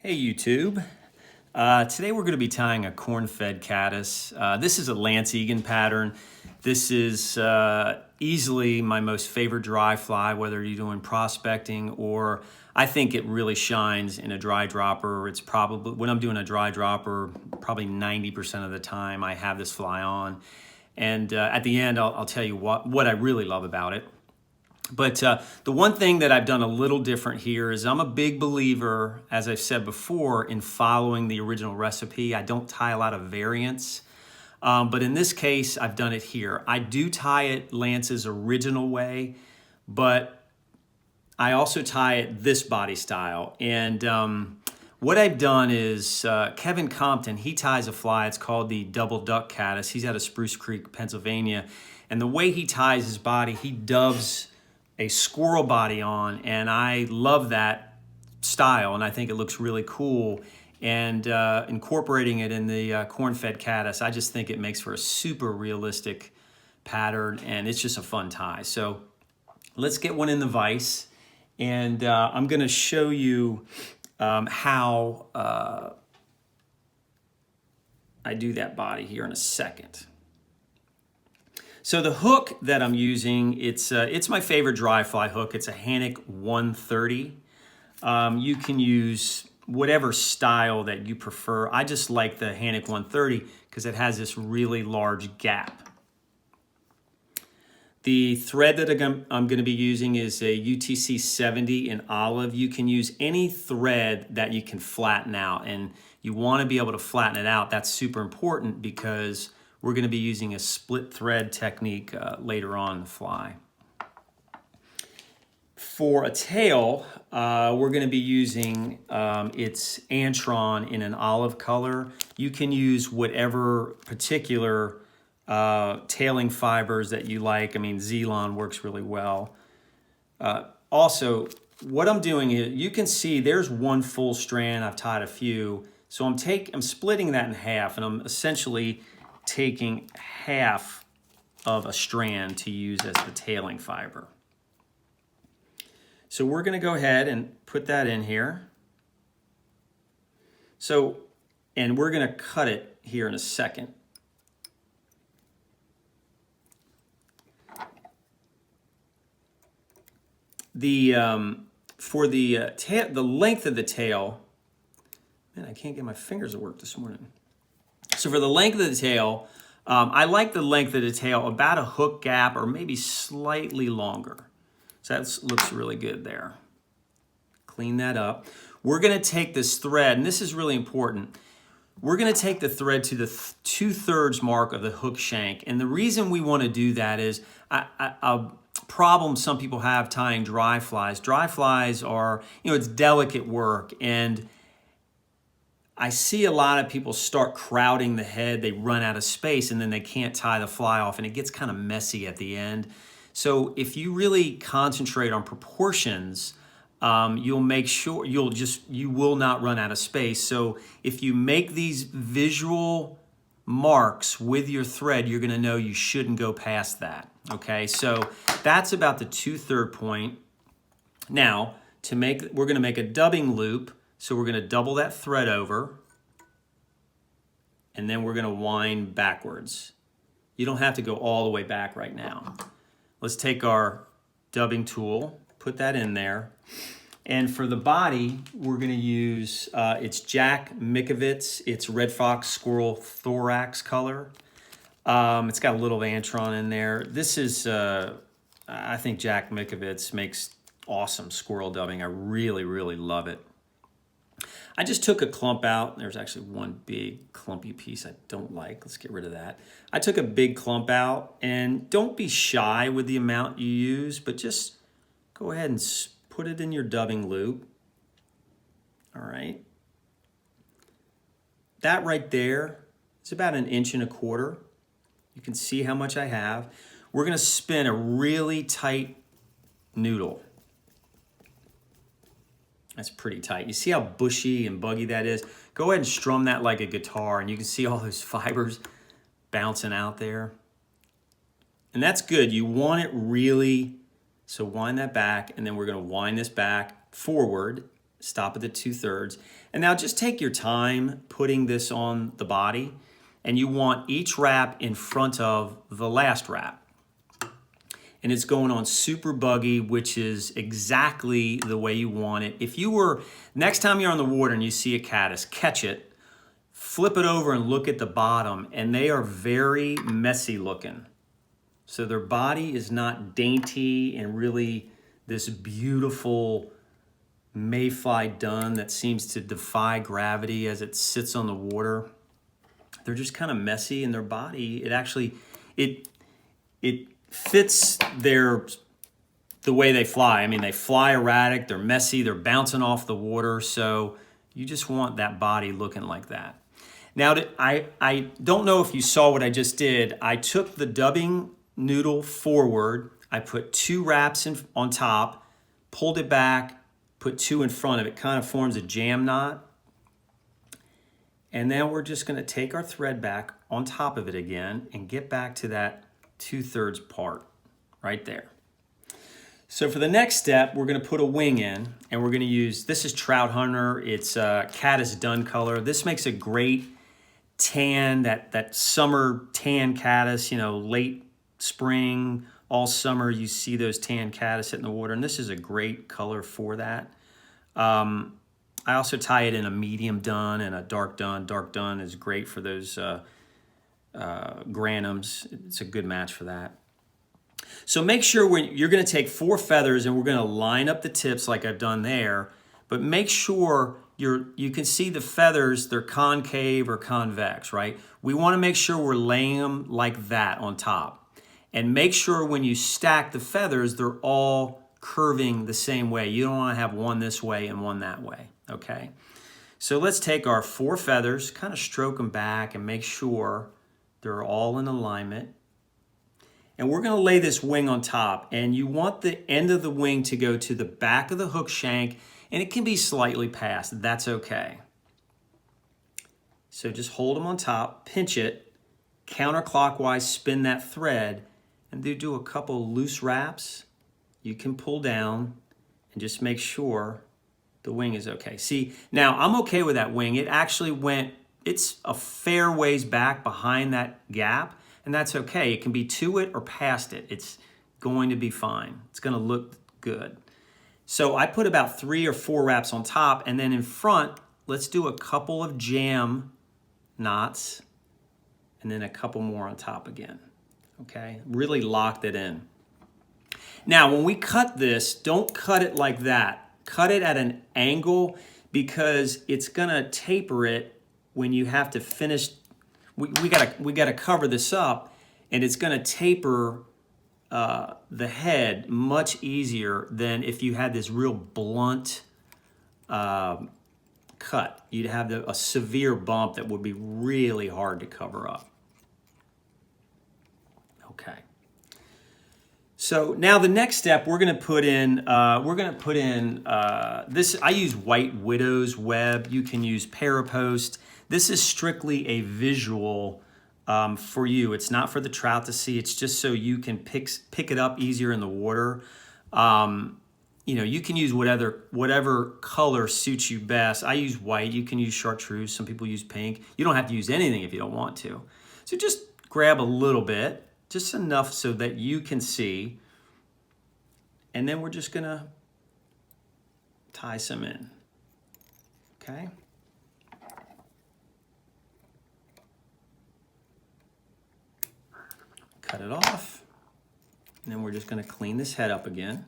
Hey YouTube. Today we're going to be tying a corn-fed caddis. This is a Lance Egan pattern. This is easily my most favorite dry fly, whether you're doing prospecting or I think it really shines in a dry dropper. It's probably, when I'm doing a dry dropper, probably 90% of the time I have this fly on. And at the end, I'll tell you what I really love about it. But the one thing that I've done a little different here is I'm a big believer, as I've said before, in following the original recipe. I don't tie a lot of variants, but in this case, I've done it here. I do tie it Lance's original way, but I also tie it this body style. And what I've done is Kevin Compton, he ties a fly. It's called the Double Duck Caddis. He's out of Spruce Creek, Pennsylvania. And the way he ties his body, he doves a squirrel body on, and I love that style, and I think it looks really cool. And incorporating it in the corn-fed caddis, I just think it makes for a super realistic pattern, and it's just a fun tie. So let's get one in the vise, and I'm going to show you how I do that body here in a second. So the hook that I'm using, it's my favorite dry fly hook. It's a Hanak 130. You can use whatever style that you prefer. I just like the Hanak 130 because it has this really large gap. The thread that I'm going to be using is a UTC 70 in olive. You can use any thread that you can flatten out, and you want to be able to flatten it out. That's super important because we're going to be using a split thread technique later on in the fly. For a tail, we're going to be using its Antron in an olive color. You can use whatever particular tailing fibers that you like. I mean, Zelon works really well. Also, what I'm doing is, you can see there's one full strand. I've tied a few. So I'm splitting that in half, and I'm essentially taking half of a strand to use as the tailing fiber. So we're going to go ahead and put that in here. So, and we're going to cut it here in a second. For the length of the tail, man, I can't get my fingers to work this morning. So for the length of the tail, I like the length of the tail about a hook gap or maybe slightly longer. So that looks really good there. Clean that up. We're going to take this thread, and this is really important. We're going to take the thread to the 2/3 mark of the hook shank. And the reason we want to do that is a problem some people have tying dry flies. Dry flies are, it's delicate work, and I see a lot of people start crowding the head, they run out of space, and then they can't tie the fly off, and it gets kind of messy at the end. So if you really concentrate on proportions, you'll make sure you will not run out of space. So if you make these visual marks with your thread, you're gonna know you shouldn't go past that, okay? So that's about the 2/3 point. Now, we're gonna make a dubbing loop. So we're going to double that thread over, and then we're going to wind backwards. You don't have to go all the way back right now. Let's take our dubbing tool, put that in there. And for the body, we're going to use it's Jack Mickievics. It's Red Fox Squirrel Thorax color. It's got a little Antron in there. This is, I think Jack Mickievics makes awesome squirrel dubbing. I really, really love it. I just took a clump out. There's actually one big clumpy piece I don't like. Let's get rid of that. I took a big clump out, and don't be shy with the amount you use, but just go ahead and put it in your dubbing loop. All right. That right there is about 1.25 inches. You can see how much I have. We're going to spin a really tight noodle. That's pretty tight. You see how bushy and buggy that is? Go ahead and strum that like a guitar, and you can see all those fibers bouncing out there. And that's good. You want it really, so wind that back, and then we're going to wind this back forward, stop at the 2/3. And now just take your time putting this on the body, and you want each wrap in front of the last wrap. And it's going on super buggy, which is exactly the way you want it. If you were, next time you're on the water and you see a caddis, catch it, flip it over and look at the bottom, and they are very messy looking. So their body is not dainty and really this beautiful mayfly dun that seems to defy gravity as it sits on the water. They're just kind of messy in their body. It actually, it fits the way they fly. I mean, they fly erratic, they're messy, they're bouncing off the water. So you just want that body looking like that. Now, I don't know if you saw what I just did. I took the dubbing noodle forward. I put 2 wraps on top, pulled it back, put 2 in front of it. Kind of forms a jam knot. And then we're just going to take our thread back on top of it again and get back to that 2/3 part right there. So for the next step, we're going to put a wing in, and we're going to use, this is Trouthunter. It's Caddis dun color. This makes a great tan, that summer tan caddis, you know, late spring, all summer, you see those tan caddis in the water, and this is a great color for that. I also tie it in a medium dun and a dark dun. Dark dun is great for those granums. It's a good match for that. So make sure you're going to take 4 feathers and we're going to line up the tips like I've done there, but make sure you can see the feathers, they're concave or convex, right? We want to make sure we're laying them like that on top. And make sure when you stack the feathers, they're all curving the same way. You don't want to have one this way and one that way, okay? So let's take our 4 feathers, kind of stroke them back and make sure they're all in alignment. And we're going to lay this wing on top, and you want the end of the wing to go to the back of the hook shank, and it can be slightly past. That's okay. So just hold them on top, pinch it, counterclockwise spin that thread, and do a couple loose wraps. You can pull down and just make sure the wing is okay. See, now I'm okay with that wing. It actually it's a fair ways back behind that gap, and that's okay. It can be to it or past it. It's going to be fine. It's going to look good. So I put about 3 or 4 wraps on top, and then in front, let's do a couple of jam knots, and then a couple more on top again. Okay, really locked it in. Now, when we cut this, don't cut it like that. Cut it at an angle because it's gonna taper it when you have to finish. We gotta cover this up, and it's gonna taper the head much easier than if you had this real blunt cut. You'd have a severe bump that would be really hard to cover up. Okay. So now the next step, we're going to put in this. I use White Widow's web. You can use Parapost. This is strictly a visual for you. It's not for the trout to see. It's just so you can pick it up easier in the water. You know, you can use whatever color suits you best. I use white. You can use chartreuse. Some people use pink. You don't have to use anything if you don't want to. So just grab a little bit. Just enough so that you can see. And then we're just gonna tie some in, okay? Cut it off. And then we're just gonna clean this head up again.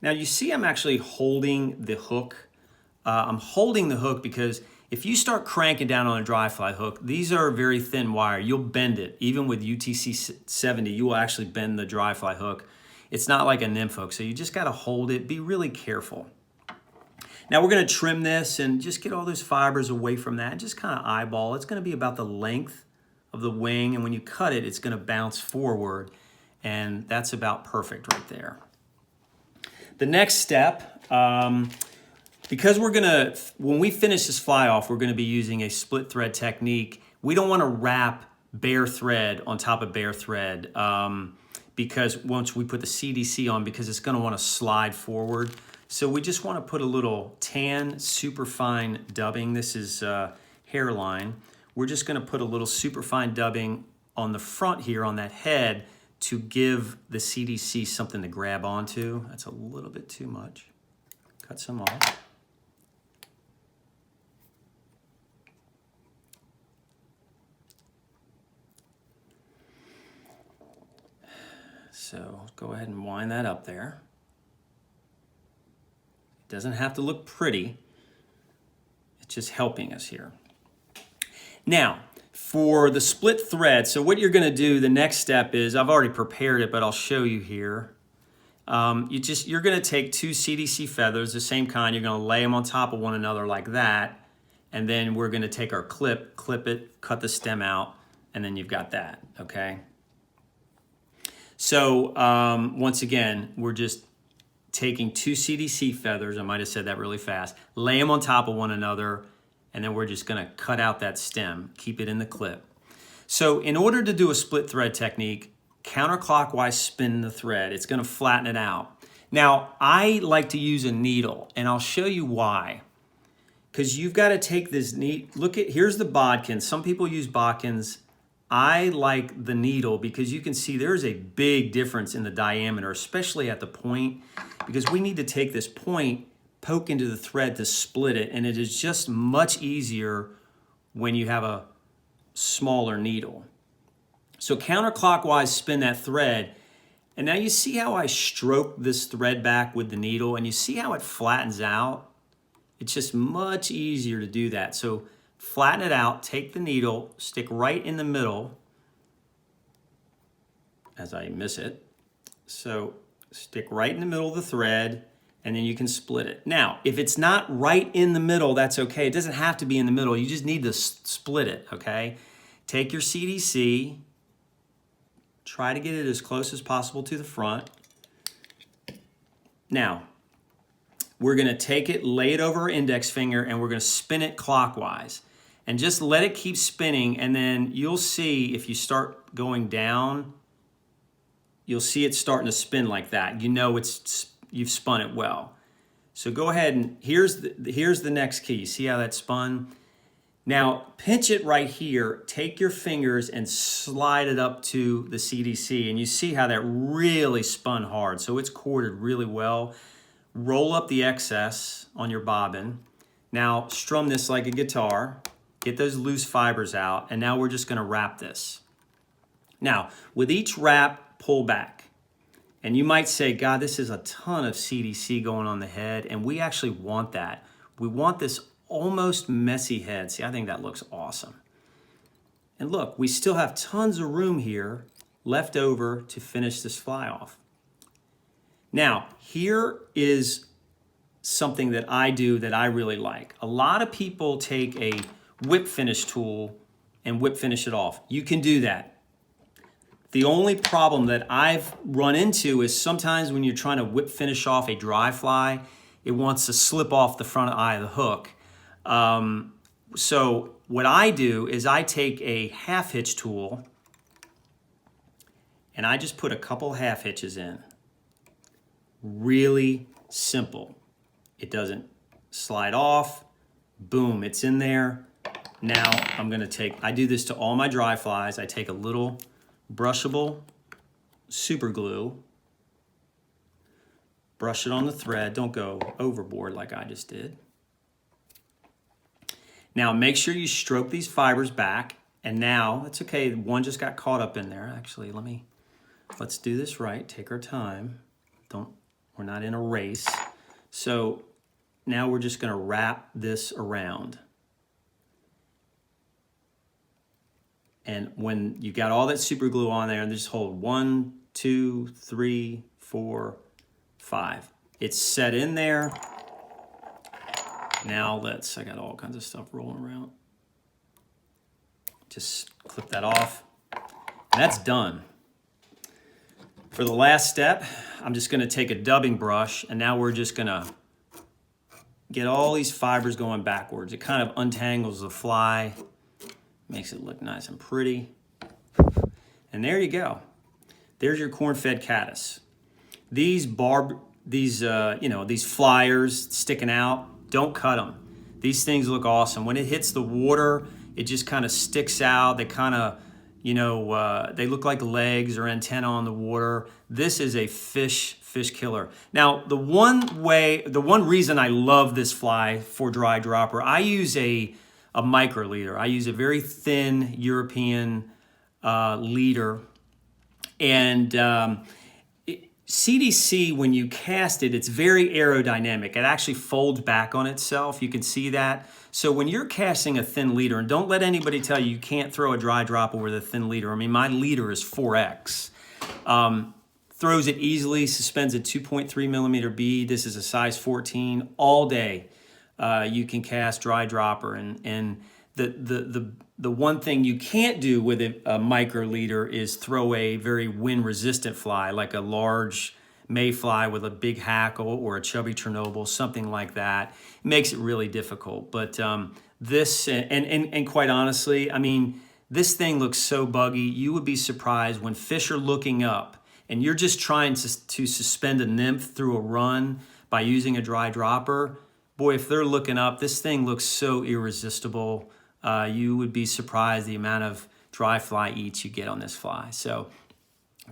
Now you see I'm actually holding the hook. I'm holding the hook because if you start cranking down on a dry fly hook, these are very thin wire. You'll bend it. Even with UTC 70, you will actually bend the dry fly hook. It's not like a nymph hook, so you just got to hold it. Be really careful. Now we're going to trim this and just get all those fibers away from that. Just kind of eyeball. It's going to be about the length of the wing, and when you cut it, it's going to bounce forward, and that's about perfect right there. The next step, because when we finish this fly off, we're gonna be using a split thread technique. We don't wanna wrap bare thread on top of bare thread because once we put the CDC on, because it's going to want to slide forward. So we just want to put a little tan superfine dubbing. This is Hareline. We're just going to put a little superfine dubbing on the front here on that head to give the CDC something to grab onto. That's a little bit too much. Cut some off. So go ahead and wind that up there. It doesn't have to look pretty. It's just helping us here. Now, for the split thread, so what you're going to do, the next step is, I've already prepared it, but I'll show you here. You're going to take two CDC feathers, the same kind. You're going to lay them on top of one another like that, and then we're going to take our clip it, cut the stem out, and then you've got that, okay? So once again, we're just taking two CDC feathers, I might have said that really fast, lay them on top of one another, and then we're just going to cut out that stem, keep it in the clip. So in order to do a split thread technique, counterclockwise spin the thread. It's going to flatten it out. Now, I like to use a needle, and I'll show you why. Because you've got to take this here's the bodkin. Some people use bodkins. I like the needle because you can see there's a big difference in the diameter, especially at the point, because we need to take this point, poke into the thread to split it, and it is just much easier when you have a smaller needle. So counterclockwise spin that thread, and now you see how I stroke this thread back with the needle, and you see how it flattens out? It's just much easier to do that. So flatten it out, take the needle, stick right in the middle as I miss it. So stick right in the middle of the thread, and then you can split it. Now, if it's not right in the middle, that's okay. It doesn't have to be in the middle. You just need to split it, okay? Take your CDC, try to get it as close as possible to the front. Now, we're gonna take it, lay it over our index finger, and we're gonna spin it clockwise. And just let it keep spinning, and then you'll see if you start going down, you'll see it starting to spin like that. You know you've spun it well. So go ahead and here's the next key. See how that spun? Now pinch it right here, take your fingers and slide it up to the CDC, and you see how that really spun hard. So it's corded really well. Roll up the excess on your bobbin. Now strum this like a guitar. Get those loose fibers out, and now we're just gonna wrap this. Now, with each wrap, pull back. And you might say, God, this is a ton of CDC going on the head, and we actually want that. We want this almost messy head. See, I think that looks awesome. And look, we still have tons of room here left over to finish this fly off. Now, here is something that I do that I really like. A lot of people take a whip finish tool and whip finish it off. You can do that. The only problem that I've run into is sometimes when you're trying to whip finish off a dry fly, it wants to slip off the front eye of the hook. So what I do is I take a half hitch tool and I just put a couple half hitches in. Really simple. It doesn't slide off. Boom, it's in there. Now I'm gonna I do this to all my dry flies. I take a little brushable super glue, brush it on the thread. Don't go overboard like I just did. Now make sure you stroke these fibers back, and now it's okay, one just got caught up in there. Actually, let's do this right, take our time. We're not in a race. So now we're just gonna wrap this around. And when you got all that super glue on there, and just hold 1, 2, 3, 4, 5. It's set in there. Now I got all kinds of stuff rolling around. Just clip that off. And that's done. For the last step, I'm just gonna take a dubbing brush, and now we're just gonna get all these fibers going backwards. It kind of untangles the fly, makes it look nice and pretty. And there you go. there's your corn-fed caddis. These these flyers sticking out, don't cut them. These things look awesome. When it hits the water, it just kind of sticks out. They kind of, they look like legs or antenna on the water. This is a fish killer. Now, the one reason I love this fly for dry dropper, I use a micro leader. I use a very thin European leader, and CDC, when you cast it, it's very aerodynamic. It actually folds back on itself. You can see that. So when you're casting a thin leader, and don't let anybody tell you you can't throw a dry dropper with a thin leader. I mean, my leader is 4X. Throws it easily, suspends a 2.3 millimeter bead. This is a size 14. All day you can cast dry dropper. And the one thing you can't do with a micro leader is throw a very wind resistant fly, like a large mayfly with a big hackle or a chubby Chernobyl, something like that. It makes it really difficult. But this, and quite honestly, I mean, this thing looks so buggy. You would be surprised when fish are looking up and you're just trying to suspend a nymph through a run by using a dry dropper. Boy, if they're looking up, this thing looks so irresistible. You would be surprised the amount of dry fly eats you get on this fly. So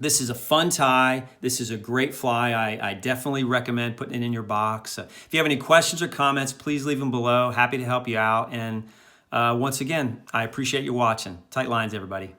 this is a fun tie. This is a great fly. I definitely recommend putting it in your box. If you have any questions or comments, please leave them below. Happy to help you out. And once again, I appreciate you watching. Tight lines, everybody.